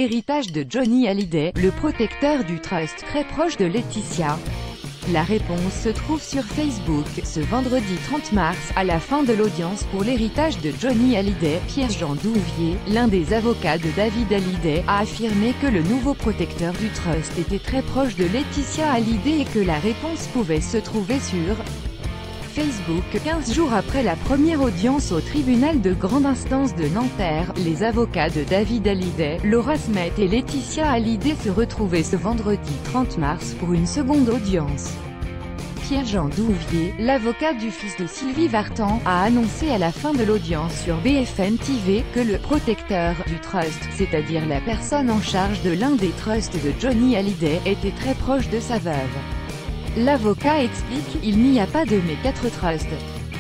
l'héritage de Johnny Hallyday, le protecteur du trust très proche de Laetitia? La réponse se trouve sur Facebook, ce vendredi 30 mars, à la fin de l'audience pour l'héritage de Johnny Hallyday. Pierre-Jean Douvier, l'un des avocats de David Hallyday, a affirmé que le nouveau protecteur du trust était très proche de Laetitia Hallyday et que la réponse pouvait se trouver sur Facebook. 15 jours après la première audience au tribunal de grande instance de Nanterre, les avocats de David Hallyday, Laura Smet et Laetitia Hallyday se retrouvaient ce vendredi 30 mars pour une seconde audience. Pierre-Jean Douvier, l'avocat du fils de Sylvie Vartan, a annoncé à la fin de l'audience sur BFM TV que le protecteur du trust, c'est-à-dire la personne en charge de l'un des trusts de Johnny Hallyday, était très proche de sa veuve. L'avocat explique: il n'y a pas de mes 4 trusts,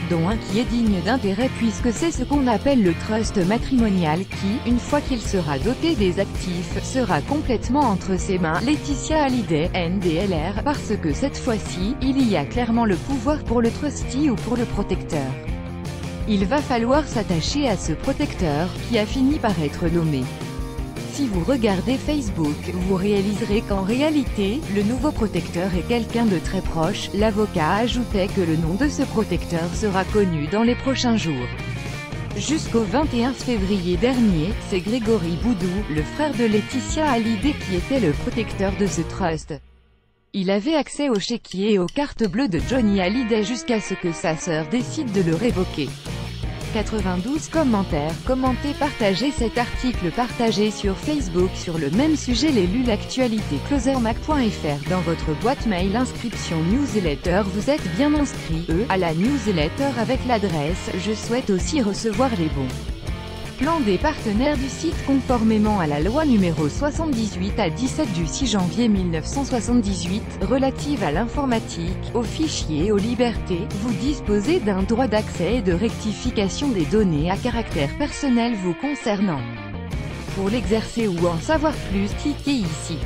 dont un qui est digne d'intérêt puisque c'est ce qu'on appelle le trust matrimonial qui, une fois qu'il sera doté des actifs, sera complètement entre ses mains. Laetitia Hallyday, NDLR, parce que cette fois-ci, il y a clairement le pouvoir pour le trustee ou pour le protecteur. Il va falloir s'attacher à ce protecteur, qui a fini par être nommé. Si vous regardez Facebook, vous réaliserez qu'en réalité, le nouveau protecteur est quelqu'un de très proche. L'avocat ajoutait que le nom de ce protecteur sera connu dans les prochains jours. Jusqu'au 21 février dernier, c'est Grégory Boudou, le frère de Laetitia Hallyday, qui était le protecteur de ce trust. Il avait accès au chéquier et aux cartes bleues de Johnny Hallyday jusqu'à ce que sa sœur décide de le révoquer. 92 commentaires, commentez, partagez cet article partagé sur Facebook sur le même sujet. Lu l'actualité closermac.fr dans votre boîte mail. Inscription newsletter. Vous êtes bien inscrit à la newsletter avec l'adresse. Je souhaite aussi recevoir les bons plans des partenaires du site conformément à la loi numéro 78/17 du 6 janvier 1978, relative à l'informatique, aux fichiers et aux libertés. Vous disposez d'un droit d'accès et de rectification des données à caractère personnel vous concernant. Pour l'exercer ou en savoir plus, cliquez ici.